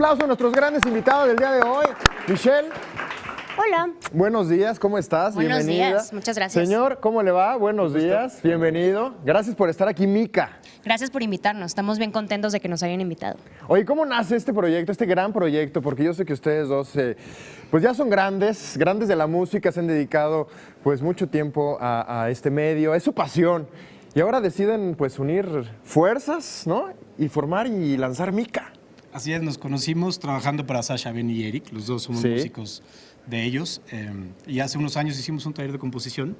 aplauso a nuestros grandes invitados del día de hoy. Michelle. Hola. Buenos días, ¿cómo estás? Buenos Bienvenida. días, muchas gracias. Señor, ¿cómo le va? Buenos días, bienvenido. Gracias por estar aquí, Mika. Gracias por invitarnos, estamos bien contentos de que nos hayan invitado. Oye, ¿cómo nace este proyecto, este gran proyecto? Porque yo sé que ustedes dos, pues ya son grandes de la música, se han dedicado pues mucho tiempo a este medio, es su pasión. Y ahora deciden pues unir fuerzas, ¿no? Y formar y lanzar Mika. Así es, nos conocimos trabajando para Sasha, Ben y Eric, los dos somos músicos de ellos, y hace unos años hicimos un taller de composición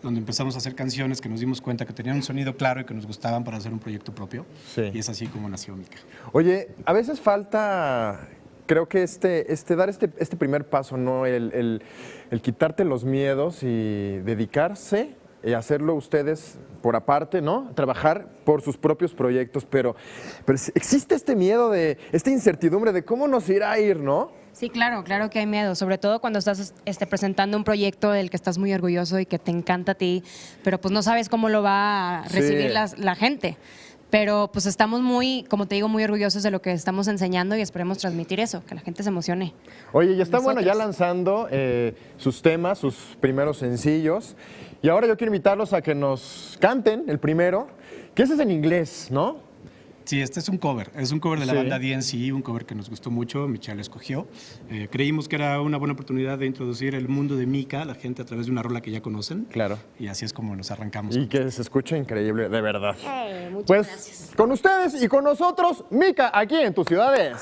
donde empezamos a hacer canciones que nos dimos cuenta que tenían un sonido claro y que nos gustaban para hacer un proyecto propio, y es así como nació Mika. Oye, a veces falta, creo que dar este primer paso, ¿no? El quitarte los miedos y dedicarse y hacerlo ustedes por aparte, ¿no? Trabajar por sus propios proyectos, pero existe este miedo, esta incertidumbre de cómo nos irá a ir, ¿no? Sí, claro que hay miedo, sobre todo cuando estás presentando un proyecto del que estás muy orgulloso y que te encanta a ti, pero pues no sabes cómo lo va a recibir la gente. Pero pues estamos muy, como te digo, muy orgullosos de lo que estamos enseñando y esperemos transmitir eso, que la gente se emocione. Oye, y está bueno ya lanzando sus temas, sus primeros sencillos. Y ahora yo quiero invitarlos a que nos canten el primero, que ese es en inglés, ¿no? Sí, este es un cover de la banda DNC, un cover que nos gustó mucho, Michelle escogió. Creímos que era una buena oportunidad de introducir el mundo de Mika a la gente a través de una rola que ya conocen. Claro. Y así es como nos arrancamos. Y que se escuche increíble, de verdad. Muchas pues, gracias. Con ustedes y con nosotros, Mika, aquí en tus ciudades.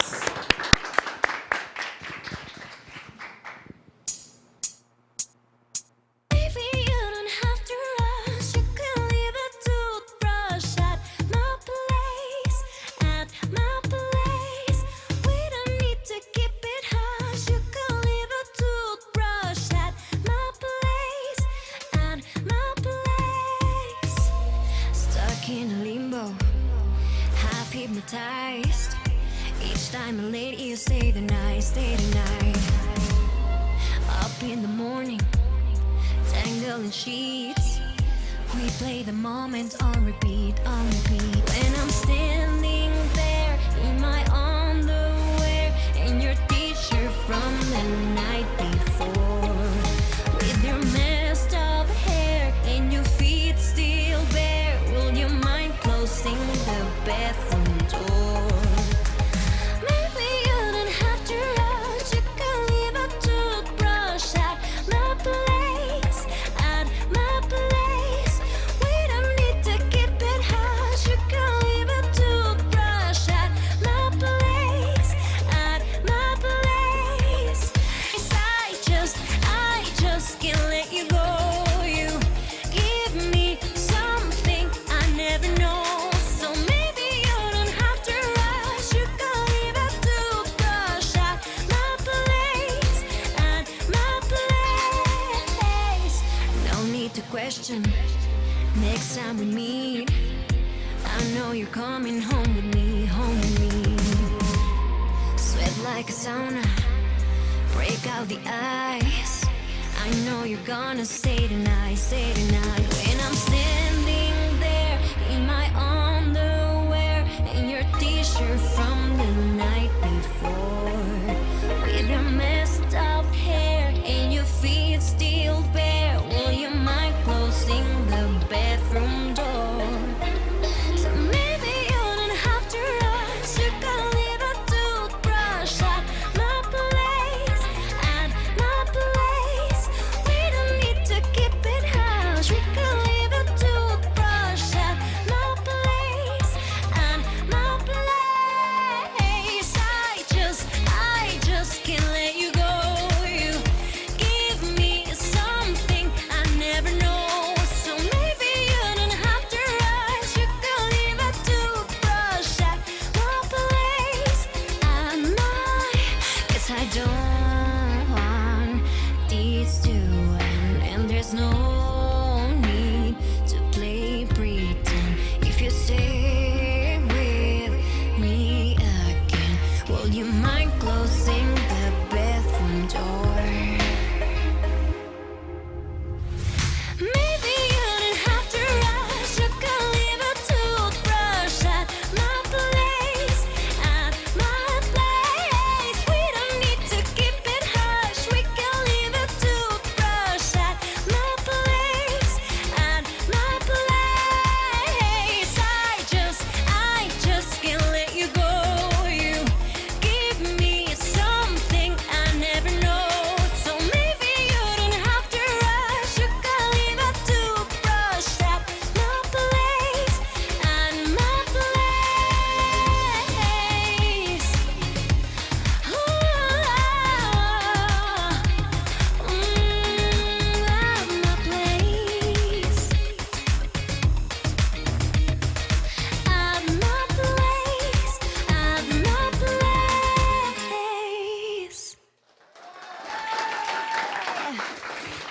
Hypnotized. Each time I'm late, you stay the night, stay the night. Up in the morning, tangled in sheets. We play the moment on repeat, on repeat. When I'm standing there in my underwear and your t-shirt from the night before, with your messed up hair and your feet still bare, will you mind closing the bathroom door? Maybe you don't have to rush. You can leave a toothbrush at my place, at my place. We don't need to keep it hush. You can leave a toothbrush at my place, at my place. I just can't let you go. You give me something I never know. Question. Next time we meet, I know you're coming home with me, home with me. Sweat like a sauna, break out the ice. I know you're gonna stay tonight, stay tonight. When I'm standing there in my underwear and your t-shirt from the night before, with your messed up hair and your feet still bare, will you mind closing the bedroom door? So maybe you don't have to rush. You can leave a toothbrush at my place, at my place. We don't need to keep it hush. We can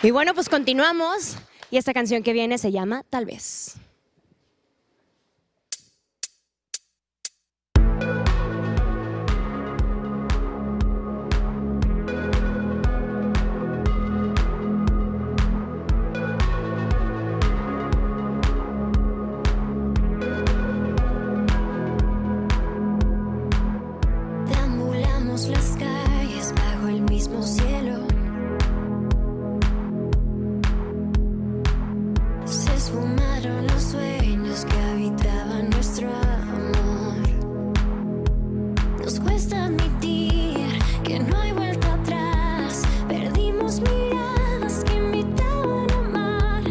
Y bueno, pues continuamos. Y esta canción que viene se llama Tal vez. Deambulamos las calles bajo el mismo cielo. Se esfumaron los sueños que habitaban nuestro amor. Nos cuesta admitir que no hay vuelta atrás. Perdimos miradas que invitaban a amar.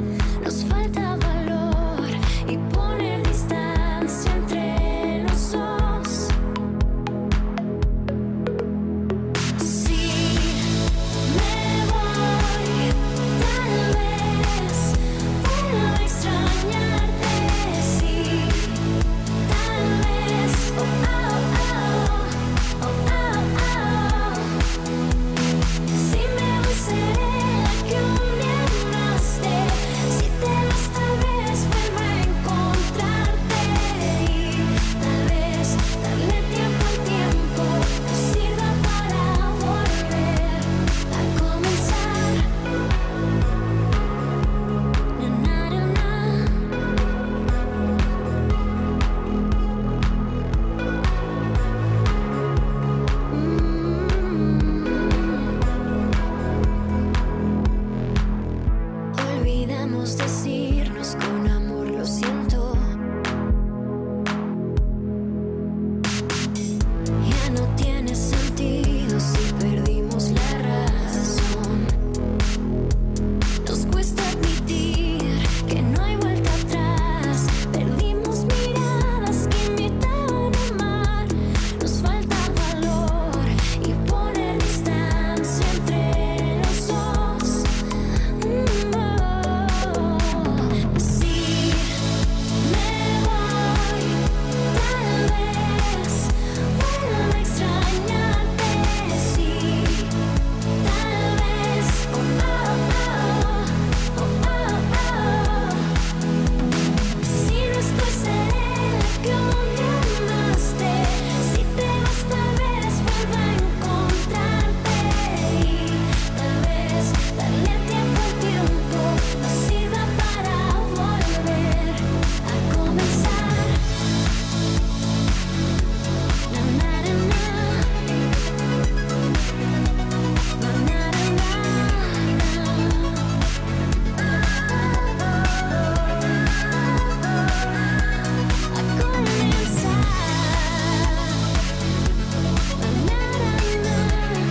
Nos falta valor y poner distancia entre los dos. Sí, me voy, tal vez vuelva a extrañarte. Sí, tal vez, oh, oh, oh, oh, oh, oh. Si me voy seré la que un día amaste. Si te vas tal vez vuelva a encontrarte. Y tal vez darle tiempo al tiempo nos sirva para volver a comenzar. Na, na, na, na. Olvidamos decirnos con amor lo siento. Ya no tiene sentido si perdimos la razón. Nos cuesta admitir que no hay vuelta atrás. Perdimos miradas que invitaban a amar. Nos falta valor y poner distancia entre los dos. Sí, me voy, tal vez vuelva a extrañarte. Sí, tal vez, oh, oh, oh, oh, oh. Si no estoy seré la que un día amaste. Si te vas tal vez vuelva a encontrarte. Y tal vez darle tiempo al tiempo nos sirva para volver a comenzar. Na, na, na, na. Na, na, na, na. A comenzar. Sí,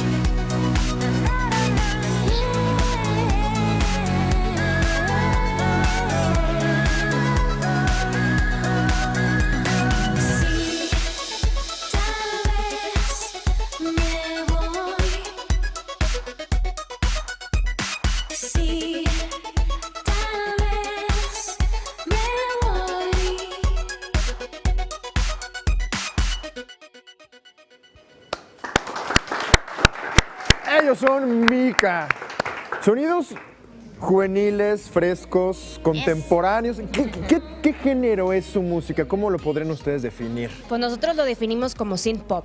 tal vez me voy. Sí, tal vez me voy. Ellos son Mika. Sonidos juveniles, frescos, contemporáneos. ¿Qué género es su música? ¿Cómo lo podrían ustedes definir? Pues nosotros lo definimos como synth pop.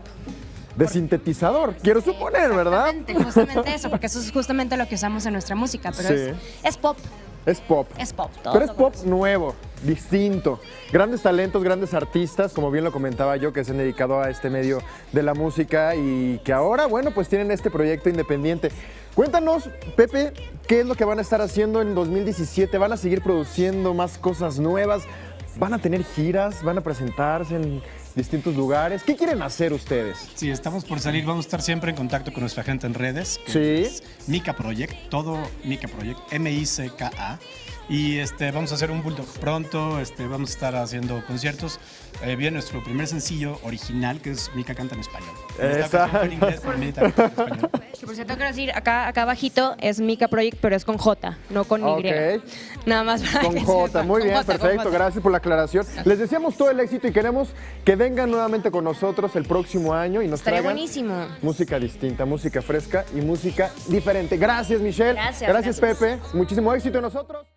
De sintetizador, quiero suponer, ¿verdad? Justamente eso, porque eso es justamente lo que usamos en nuestra música, pero Sí. es pop. Es pop. Es pop, todo Pero es lo pop demás. nuevo, distinto. Grandes talentos, grandes artistas, como bien lo comentaba yo, que se han dedicado a este medio de la música y que ahora, bueno, pues tienen este proyecto independiente. Cuéntanos, Pepe, ¿qué es lo que van a estar haciendo en 2017? ¿Van a seguir produciendo más cosas nuevas? ¿Van a tener giras? ¿Van a presentarse en distintos lugares? ¿Qué quieren hacer ustedes? Sí, estamos por salir. Vamos a estar siempre en contacto con nuestra gente en redes. Que Sí. es Mika Project, todo Mika Project, MICKA. Y vamos a hacer un bulldog pronto, vamos a estar haciendo conciertos. Viene nuestro primer sencillo original, que es Mika canta en español. Esta canción fue en inglés, pero Mika canta en español. Que por cierto, quiero decir, acá abajito es Mika Project, pero es con J, no con Y. Ok. Nada más para Con que J, sepan. muy Con bien, J, con perfecto, J. gracias por la aclaración. Les deseamos todo el éxito y queremos que vengan nuevamente con nosotros el próximo año y nos Estaría traigan buenísimo. música distinta, música fresca y música diferente. Gracias, Michelle. Gracias. Pepe. Muchísimo éxito en nosotros.